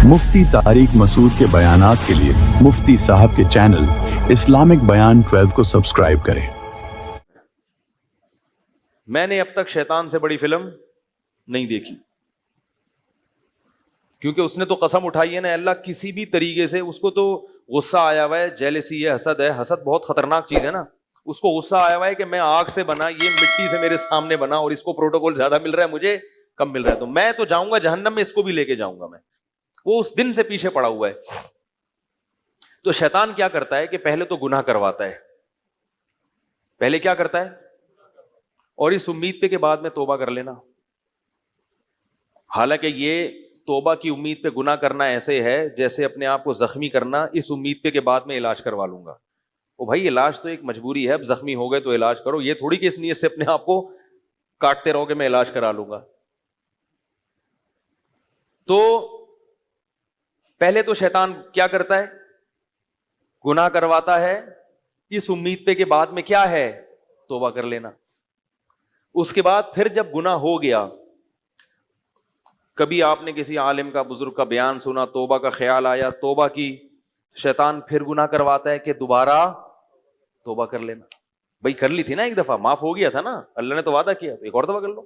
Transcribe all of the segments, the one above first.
مفتی طارق مسعود کے بیانات کے لیے مفتی صاحب کے چینل اسلامک بیان 12 کو سبسکرائب کریں۔ میں نے اب تک شیطان سے بڑی فلم نہیں دیکھی، کیونکہ اس نے تو قسم اٹھائی ہے نا اللہ کسی بھی طریقے سے، اس کو تو غصہ آیا ہوا ہے، جیلسی ہے، حسد ہے، حسد بہت خطرناک چیز ہے نا، اس کو غصہ آیا ہوا ہے کہ میں آگ سے بنا، یہ مٹی سے میرے سامنے بنا اور اس کو پروٹوکول زیادہ مل رہا ہے، مجھے کم مل رہا ہے، تو میں تو جاؤں گا جہنم میں، اس کو بھی لے کے جاؤں گا میں۔ وہ اس دن سے پیچھے پڑا ہوا ہے۔ تو شیطان کیا کرتا ہے کہ پہلے تو گناہ کرواتا ہے، پہلے کیا کرتا ہے، اور اس امید پہ کہ بعد میں توبہ کر لینا۔ حالانکہ یہ توبہ کی امید پہ گناہ کرنا ایسے ہے جیسے اپنے آپ کو زخمی کرنا، اس امید پہ کہ بعد میں علاج کروا لوں گا۔ او بھائی علاج تو ایک مجبوری ہے، اب زخمی ہو گئے تو علاج کرو، یہ تھوڑی کہ اس نیت سے اپنے آپ کو کاٹتے رہو کہ میں علاج کرا لوں گا۔ تو پہلے تو شیطان کیا کرتا ہے، گناہ کرواتا ہے اس امید پہ کہ بعد میں کیا ہے، توبہ کر لینا۔ اس کے بعد پھر جب گناہ ہو گیا، کبھی آپ نے کسی عالم کا، بزرگ کا بیان سنا، توبہ کا خیال آیا، توبہ کی، شیطان پھر گناہ کرواتا ہے کہ دوبارہ توبہ کر لینا۔ بھائی کر لی تھی نا ایک دفعہ، معاف ہو گیا تھا نا، اللہ نے تو وعدہ کیا، تو ایک اور دفعہ کر لو۔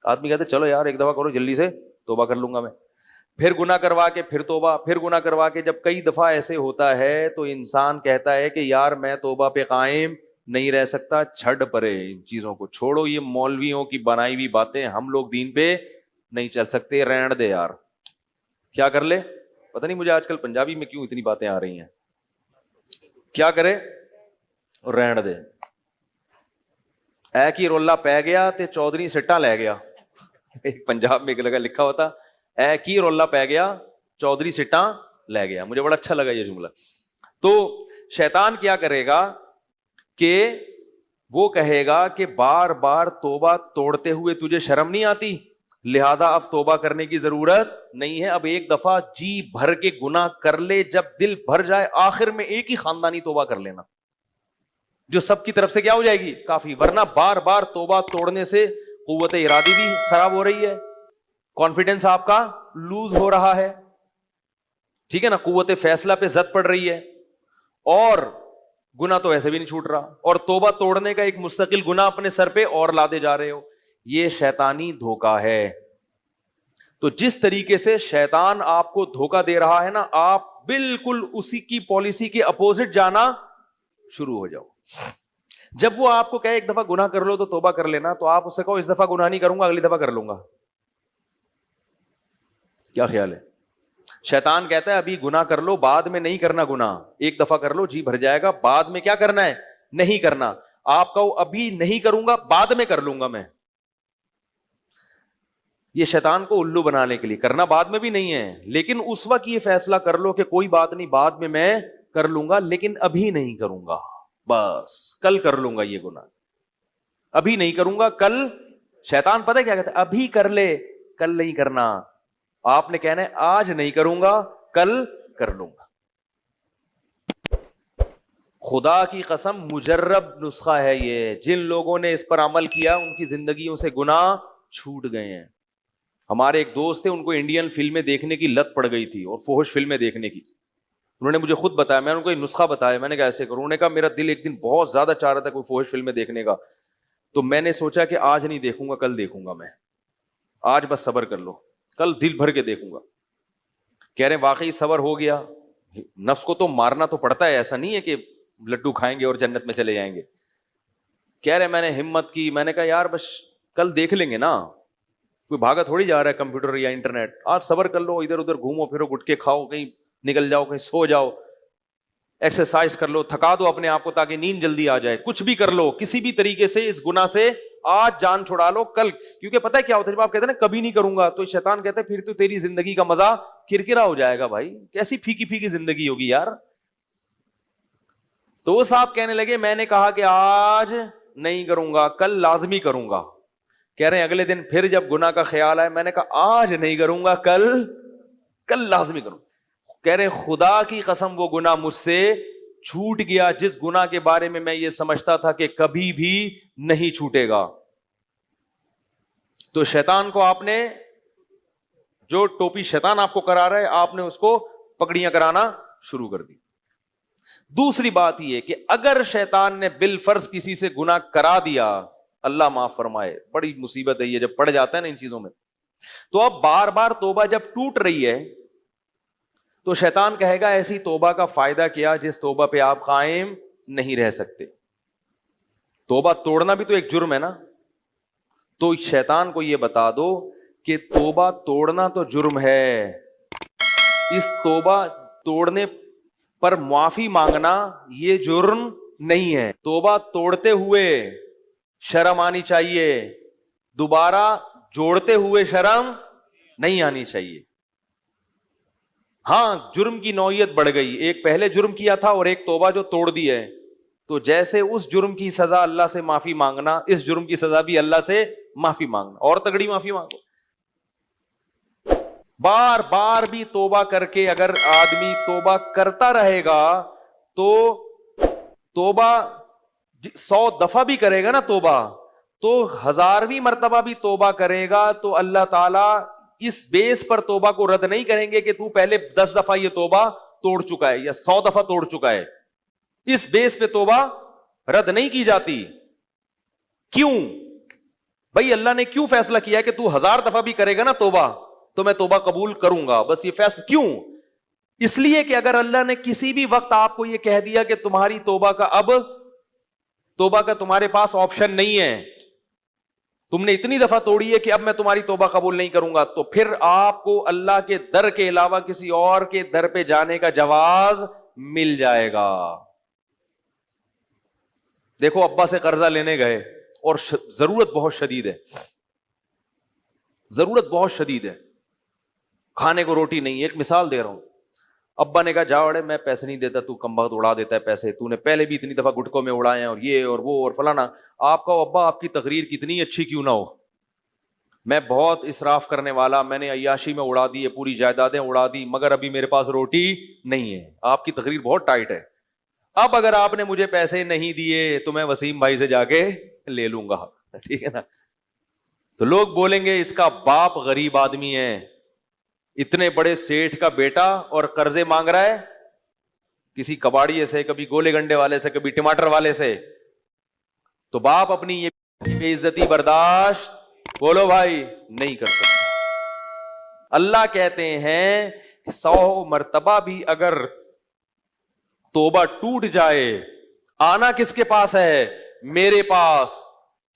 آدمی کہتے چلو یار ایک دفعہ کرو جلدی سے، توبہ کر لوں گا میں۔ پھر گناہ کروا کے پھر توبہ، پھر گناہ کروا کے، جب کئی دفعہ ایسے ہوتا ہے تو انسان کہتا ہے کہ یار میں توبہ پہ قائم نہیں رہ سکتا، چھڑ پرے ان چیزوں کو، چھوڑو یہ مولویوں کی بنائی ہوئی باتیں، ہم لوگ دین پہ نہیں چل سکتے، رہن دے یار۔ کیا کر لے؟ پتہ نہیں مجھے آج کل پنجابی میں کیوں اتنی باتیں آ رہی ہیں، کیا کرے؟ رہن دے۔ اے کی رولا پہ گیا تے چودھری سٹا لے گیا، پنجاب میں لگا لکھا ہوتا اے کی رولا پہ گیا چودھری سٹا لے گیا، مجھے بڑا اچھا لگا یہ جملہ۔ تو شیطان کیا کرے گا کہ وہ کہے گا کہ بار بار توبہ توڑتے ہوئے تجھے شرم نہیں آتی، لہذا اب توبہ کرنے کی ضرورت نہیں ہے، اب ایک دفعہ جی بھر کے گناہ کر لے، جب دل بھر جائے آخر میں ایک ہی خاندانی توبہ کر لینا، جو سب کی طرف سے کیا ہو جائے گی، کافی۔ ورنہ بار بار توبہ توڑنے سے قوت ارادی بھی خراب ہو رہی ہے، کانفیڈنس آپ کا لوز ہو رہا ہے، ٹھیک ہے نا، قوت فیصلہ پہ زد پڑ رہی ہے، اور گناہ تو ایسے بھی نہیں چھوٹ رہا، اور توبہ توڑنے کا ایک مستقل گناہ اپنے سر پہ اور لادے جا رہے ہو۔ یہ شیطانی دھوکہ ہے۔ تو جس طریقے سے شیطان آپ کو دھوکہ دے رہا ہے نا، آپ بالکل اسی کی پالیسی کے اپوزٹ جانا شروع ہو جاؤ۔ جب وہ آپ کو کہے ایک دفعہ گناہ کر لو تو توبہ کر لینا، تو آپ اس سے کہو اس دفعہ گناہ نہیں کروں گا، اگلی دفعہ کر لوں گا۔ کیا خیال ہے؟ شیطان کہتا ہے ابھی گناہ کر لو، بعد میں نہیں کرنا گناہ، ایک دفعہ کر لو جی بھر جائے گا، بعد میں کیا کرنا ہے، نہیں کرنا۔ آپ کہو ابھی نہیں کروں گا، بعد میں کر لوں گا میں۔ یہ شیطان کو الو بنانے کے لیے، کرنا بعد میں بھی نہیں ہے، لیکن اس وقت یہ فیصلہ کر لو کہ کوئی بات نہیں، بعد میں کر لوں گا، لیکن ابھی نہیں کروں گا، بس کل کر لوں گا یہ گناہ، ابھی نہیں کروں گا کل۔ شیطان پتہ کیا کہتا ہے، ابھی کر لے، کل نہیں کرنا۔ آپ نے کہنا ہے آج نہیں کروں گا، کل کر لوں گا۔ خدا کی قسم مجرب نسخہ ہے یہ، جن لوگوں نے اس پر عمل کیا ان کی زندگیوں سے گناہ چھوٹ گئے ہیں۔ ہمارے ایک دوست تھے، ان کو انڈین فلمیں دیکھنے کی لت پڑ گئی تھی اور فحش فلمیں دیکھنے کی۔ انہوں نے مجھے خود بتایا، میں نے ان کو یہ نسخہ بتایا، میں نے کہا ایسے کروں۔ انہوں نے کہا میرا دل ایک دن بہت زیادہ چاہ رہا تھا کوئی فحش فلمیں دیکھنے کا، تو میں نے سوچا کہ آج نہیں دیکھوں گا، کل دیکھوں گا میں، آج بس صبر کر لو، کل دل بھر کے دیکھوں گا۔ کہہ رہے واقعی صبر ہو گیا۔ نفس کو تو مارنا تو پڑتا ہے، ایسا نہیں ہے کہ لڈو کھائیں گے اور جنت میں چلے جائیں گے۔ کہہ رہے میں نے ہمت کی، میں نے کہا یار بس کل دیکھ لیں گے نا، کوئی بھاگا تھوڑی جا رہا ہے کمپیوٹر یا انٹرنیٹ، آج صبر کر لو، ادھر ادھر گھومو پھرو، گٹکے کھاؤ، کہیں نکل جاؤ، کہیں سو جاؤ، ایکسرسائز کر لو، تھکا دو اپنے آپ کو تاکہ نیند جلدی آ جائے، کچھ بھی کر لو، کسی بھی طریقے سے اس گناہ سے آج جان چھڑا لو کل۔ کیونکہ پتہ ہے کیا ہوتا ہے، جب آپ کہتے ہیں نا کبھی نہیں کروں گا، تو شیطان کہتا ہے پھر تو تیری زندگی کا مزہ کرکرا ہو جائے گا، بھائی کیسی پھیکی پھیکی زندگی ہوگی یار۔ تو وہ صاحب کہنے لگے میں نے کہا کہ آج نہیں کروں گا، کل لازمی کروں گا۔ کہہ رہے ہیں اگلے دن پھر جب گناہ کا خیال آئے، میں نے کہا آج نہیں کروں گا، کل لازمی کروں۔ کہہ رہے ہیں خدا کی قسم وہ گناہ مجھ سے چھوٹ گیا جس گناہ کے بارے میں یہ سمجھتا تھا کہ کبھی بھی نہیں چھوٹے گا۔ تو شیطان کو آپ نے جو ٹوپی شیطان آپ کو کرا رہا ہے آپ نے اس کو پگڑیاں کرانا شروع کر دی. دوسری بات یہ کہ اگر شیطان نے بالفرض کسی سے گناہ کرا دیا, اللہ معاف فرمائے, بڑی مصیبت ہے یہ جب پڑ جاتا ہے نا ان چیزوں میں, تو اب بار بار توبہ جب ٹوٹ رہی ہے تو شیطان کہے گا ایسی توبہ کا فائدہ کیا جس توبہ پہ آپ قائم نہیں رہ سکتے. توبہ توڑنا بھی تو ایک جرم ہے نا, تو شیطان کو یہ بتا دو کہ توبہ توڑنا تو جرم ہے, اس توبہ توڑنے پر معافی مانگنا یہ جرم نہیں ہے. توبہ توڑتے ہوئے شرم آنی چاہیے, دوبارہ جوڑتے ہوئے شرم نہیں آنی چاہیے. ہاں جرم کی نوعیت بڑھ گئی, ایک پہلے جرم کیا تھا اور ایک توبہ جو توڑ دی ہے, تو جیسے اس جرم کی سزا اللہ سے معافی مانگنا, اس جرم کی سزا بھی اللہ سے معافی مانگنا, اور تگڑی معافی مانگو. بار بار بھی توبہ کر کے اگر آدمی توبہ کرتا رہے گا تو توبہ 100 دفعہ بھی کرے گا نا توبہ, تو 1000ویں مرتبہ بھی توبہ کرے گا تو اللہ تعالیٰ اس بیس پر توبہ کو رد نہیں کریں گے کہ تو پہلے 10 دفعہ یہ توبہ توڑ چکا ہے یا 100 دفعہ توڑ چکا ہے. اس بیس پہ توبہ رد نہیں کی جاتی. کیوں بھائی, اللہ نے کیوں فیصلہ کیا کہ تو 1000 دفعہ بھی کرے گا نا توبہ تو میں توبہ قبول کروں گا, بس یہ فیصلہ کیوں؟ اس لیے کہ اگر اللہ نے کسی بھی وقت آپ کو یہ کہہ دیا کہ تمہاری توبہ کا تمہارے پاس آپشن نہیں ہے, تم نے اتنی دفعہ توڑی ہے کہ اب میں تمہاری توبہ قبول نہیں کروں گا, تو پھر آپ کو اللہ کے در کے علاوہ کسی اور کے در پہ جانے کا جواز مل جائے گا. دیکھو ابا سے قرضہ لینے گئے اور ضرورت بہت شدید ہے, ضرورت بہت شدید ہے, کھانے کو روٹی نہیں. ایک مثال دے رہا ہوں, ابا نے کہا جا اڑے میں پیسے نہیں دیتا, تو کم وقت اڑا دیتا ہے پیسے, تو نے پہلے بھی اتنی دفعہ گٹکوں میں اڑائے ہیں اور یہ اور وہ اور فلانا. آپ کا ابا آپ کی تقریر کتنی اچھی کیوں نہ ہو, میں بہت اسراف کرنے والا, میں نے عیاشی میں اڑا دی ہے, پوری جائیدادیں اڑا دی, مگر ابھی میرے پاس روٹی نہیں ہے. آپ کی تقریر بہت ٹائٹ ہے, اب اگر آپ نے مجھے پیسے نہیں دیے تو میں وسیم بھائی سے جا کے لے لوں گا, ٹھیک ہے نا. تو لوگ بولیں گے اس کا باپ غریب آدمی ہے, اتنے بڑے سیٹھ کا بیٹا اور قرضے مانگ رہا ہے کسی کباڑیے سے, کبھی گولے گنڈے والے سے, کبھی ٹماٹر والے سے. تو باپ اپنی یہ بے عزتی برداشت بولو بھائی نہیں کر سکتا. اللہ کہتے ہیں 100 مرتبہ بھی اگر توبہ ٹوٹ جائے, آنا کس کے پاس ہے؟ میرے پاس,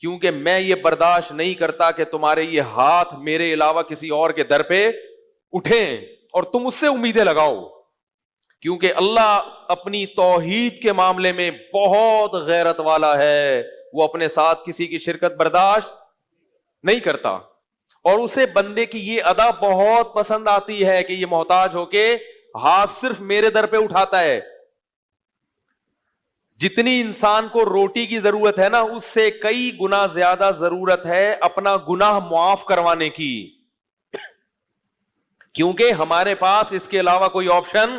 کیونکہ میں یہ برداشت نہیں کرتا کہ تمہارے یہ ہاتھ میرے علاوہ کسی اور کے در پہ اٹھیں اور تم اس سے امیدیں لگاؤ. کیونکہ اللہ اپنی توحید کے معاملے میں بہت غیرت والا ہے, وہ اپنے ساتھ کسی کی شرکت برداشت نہیں کرتا, اور اسے بندے کی یہ ادا بہت پسند آتی ہے کہ یہ محتاج ہو کے ہاتھ صرف میرے در پہ اٹھاتا ہے. جتنی انسان کو روٹی کی ضرورت ہے نا, اس سے کئی گنا زیادہ ضرورت ہے اپنا گناہ معاف کروانے کی, کیونکہ ہمارے پاس اس کے علاوہ کوئی آپشن,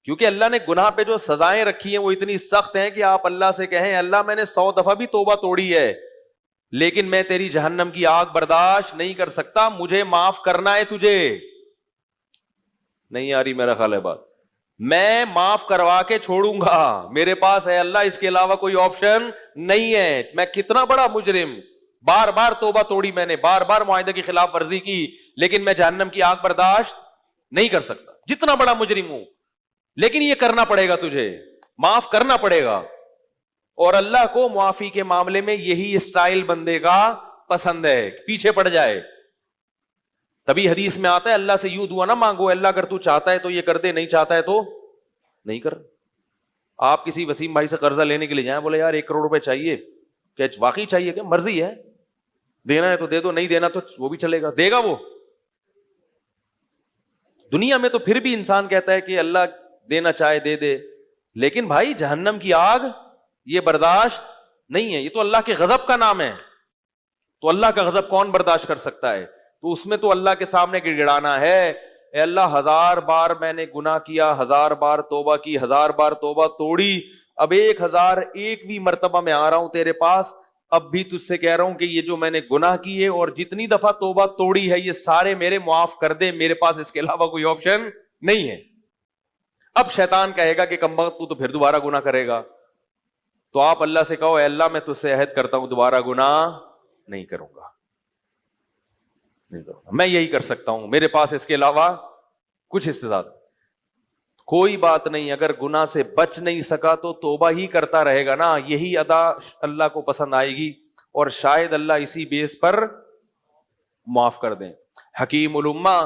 کیونکہ اللہ نے گناہ پہ جو سزائیں رکھی ہیں وہ اتنی سخت ہیں کہ آپ اللہ سے کہیں اللہ میں نے 100 دفعہ بھی توبہ توڑی ہے لیکن میں تیری جہنم کی آگ برداشت نہیں کر سکتا, مجھے معاف کرنا ہے تجھے. نہیں آ رہی میرا خیال ہے بات, میں معاف کروا کے چھوڑوں گا, میرے پاس ہے اللہ اس کے علاوہ کوئی آپشن نہیں ہے. میں کتنا بڑا مجرم, بار بار توبہ توڑی میں نے, بار بار معاہدے کی خلاف ورزی کی, لیکن میں جہنم کی آگ برداشت نہیں کر سکتا, جتنا بڑا مجرم ہوں. لیکن یہ کرنا پڑے گا, تجھے معاف کرنا پڑے گا. اور اللہ کو معافی کے معاملے میں یہی اسٹائل بندے کا پسند ہے, پیچھے پڑ جائے. تبھی حدیث میں آتا ہے اللہ سے یوں دعا نہ مانگو, اللہ اگر تو چاہتا ہے تو یہ کر دے, نہیں چاہتا ہے تو نہیں کر. آپ کسی وسیم بھائی سے قرضہ لینے کے لیے جائیں, بولے یار 1 کروڑ روپے چاہیے, کہ واقعی چاہیے, کہ مرضی ہے, دینا ہے تو دے دو, نہیں دینا تو وہ بھی چلے گا, دے گا وہ. دنیا میں تو پھر بھی انسان کہتا ہے کہ اللہ دینا چاہے دے دے, لیکن بھائی جہنم کی آگ یہ برداشت نہیں ہے, یہ تو اللہ کے غضب کا نام ہے. تو اللہ کا غضب کون برداشت کر سکتا ہے؟ تو اس میں تو اللہ کے سامنے گڑ گڑانا ہے, اے اللہ 1000 بار میں نے گناہ کیا, 1000 بار توبہ کی, 1000 بار توبہ توڑی, اب 1001 بھی مرتبہ میں آ رہا ہوں تیرے پاس, اب بھی تجھ سے کہہ رہا ہوں کہ یہ جو میں نے گناہ کیے اور جتنی دفعہ توبہ توڑی ہے یہ سارے میرے معاف کر دے, میرے پاس اس کے علاوہ کوئی آپشن نہیں ہے. اب شیطان کہے گا کہ کمبخت تو پھر دوبارہ گناہ کرے گا, تو آپ اللہ سے کہو اے اللہ میں تجھ سے عہد کرتا ہوں دوبارہ گناہ نہیں کروں گا, میں یہی کر سکتا ہوں, میرے پاس اس کے علاوہ کچھ استعداد کوئی بات نہیں. اگر گناہ سے بچ نہیں سکا تو توبہ ہی کرتا رہے گا نا, یہی ادا اللہ کو پسند آئے گی اور شاید اللہ اسی بیس پر معاف کر دیں. حکیم الامہ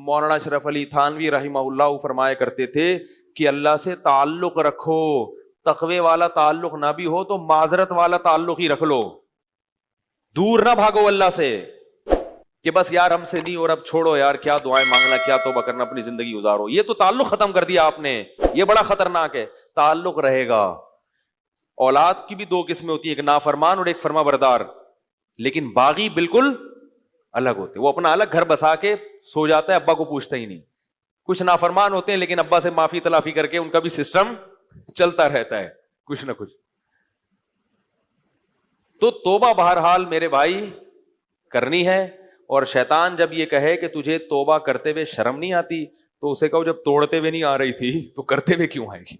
مولانا اشرف علی تھانوی رحمہ اللہ فرمایا کرتے تھے کہ اللہ سے تعلق رکھو, تقوی والا تعلق نہ بھی ہو تو معذرت والا تعلق ہی رکھ لو, دور نہ بھاگو اللہ سے کہ بس یار ہم سے نہیں اور اب چھوڑو یار, کیا دعائیں مانگنا, کیا توبہ کرنا, اپنی زندگی گزارو. یہ تو تعلق ختم کر دیا آپ نے, یہ بڑا خطرناک ہے. تعلق رہے گا. اولاد کی بھی دو قسمیں ہوتی ہیں, ایک نافرمان اور ایک فرما بردار, لیکن باغی بالکل الگ ہوتے, وہ اپنا الگ گھر بسا کے سو جاتا ہے, ابا کو پوچھتا ہی نہیں. کچھ نافرمان ہوتے ہیں لیکن ابا سے معافی تلافی کر کے ان کا بھی سسٹم چلتا رہتا ہے کچھ نہ کچھ. تو توبہ بہرحال میرے بھائی کرنی ہے. اور شیطان جب یہ کہے کہ تجھے توبہ کرتے ہوئے شرم نہیں آتی تو اسے کہو جب توڑتے ہوئے نہیں آ رہی تھی تو کرتے ہوئے کیوں آئے گی؟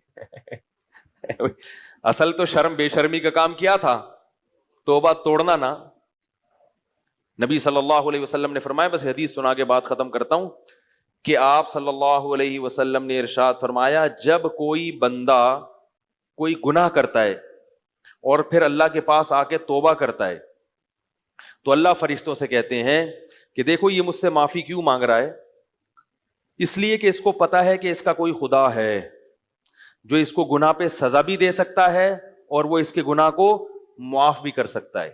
اصل تو شرم بے شرمی کا کام کیا تھا, توبہ توڑنا نا. نبی صلی اللہ علیہ وسلم نے فرمایا, بس حدیث سنا کے بات ختم کرتا ہوں, کہ آپ صلی اللہ علیہ وسلم نے ارشاد فرمایا جب کوئی بندہ کوئی گناہ کرتا ہے اور پھر اللہ کے پاس آ کے توبہ کرتا ہے تو اللہ فرشتوں سے کہتے ہیں کہ دیکھو یہ مجھ سے معافی کیوں مانگ رہا ہے, اس لیے کہ اس کو پتا ہے کہ اس کا کوئی خدا ہے جو اس کو گناہ پہ سزا بھی دے سکتا ہے اور وہ اس کے گناہ کو معاف بھی کر سکتا ہے.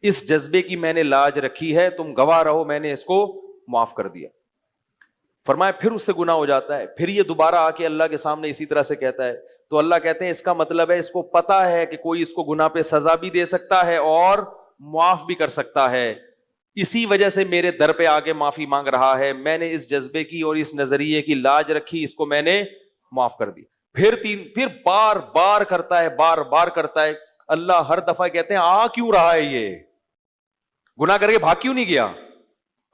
اس جذبے کی میں نے لاج رکھی ہے, تم گواہ رہو میں نے اس کو معاف کر دیا. فرمایا پھر اس سے گناہ ہو جاتا ہے, پھر یہ دوبارہ آ کے اللہ کے سامنے اسی طرح سے کہتا ہے, تو اللہ کہتے ہیں اس کا مطلب ہے اس کو پتا ہے کہ کوئی اس کو گناہ پہ سزا بھی دے سکتا ہے اور معاف بھی کر سکتا ہے, اسی وجہ سے میرے در پہ آگے معافی مانگ رہا ہے. میں نے اس جذبے کی اور اس نظریے کی لاج رکھی, اس کو میں نے معاف کر دی. پھر بار بار کرتا ہے, بار بار کرتا ہے. اللہ ہر دفعہ کہتے ہیں آ کیوں رہا ہے, یہ گناہ کر کے بھاگ کیوں نہیں گیا,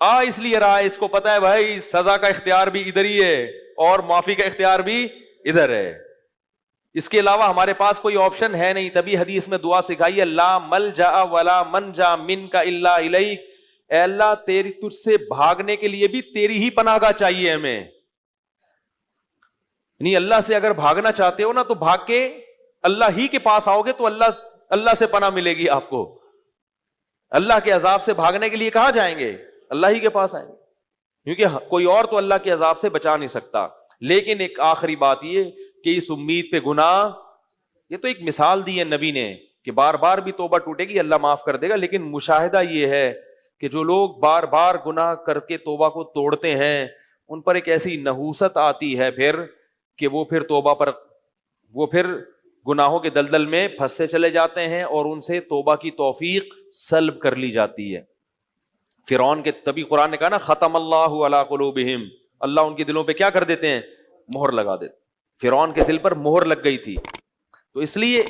آ اس لیے رہا ہے اس کو پتا ہے بھائی سزا کا اختیار بھی ادھر ہی ہے اور معافی کا اختیار بھی ادھر ہے, اس کے علاوہ ہمارے پاس کوئی آپشن ہے نہیں. تبھی حدیث میں دعا سکھائی ہے لا ملجا ولا منجا منک الا الیک, اے اللہ تیری تجھ سے بھاگنے کے لیے بھی تیری ہی پناہ گاہ چاہیے ہمیں. نہیں اللہ سے اگر بھاگنا چاہتے ہو نا تو بھاگ کے اللہ ہی کے پاس آؤ گے تو اللہ سے پناہ ملے گی آپ کو. اللہ کے عذاب سے بھاگنے کے لیے کہاں جائیں گے, اللہ ہی کے پاس آئیں گے, کیونکہ کوئی اور تو اللہ کے عذاب سے بچا نہیں سکتا. لیکن ایک آخری بات یہ کہ اس امید پہ گناہ, یہ تو ایک مثال دی ہے نبی نے کہ بار بار بھی توبہ ٹوٹے گی اللہ معاف کر دے گا, لیکن مشاہدہ یہ ہے کہ جو لوگ بار بار گناہ کر کے توبہ کو توڑتے ہیں ان پر ایک ایسی نحوست آتی ہے پھر کہ وہ پھر توبہ پر وہ پھر گناہوں کے دلدل میں پھنستے چلے جاتے ہیں اور ان سے توبہ کی توفیق سلب کر لی جاتی ہے. فرعون کے تبھی قرآن نے کہا نا ختم اللہ علی قلوبہم, اللہ ان کے دلوں پہ کیا کر دیتے ہیں, مہر لگا دیتے. فرعون کے دل پر مہر لگ گئی تھی, تو اس لیے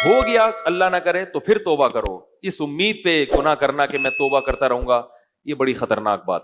ہو گیا اللہ نہ کرے تو پھر توبہ کرو. اس امید پہ گناہ کرنا کہ میں توبہ کرتا رہوں گا, یہ بڑی خطرناک بات.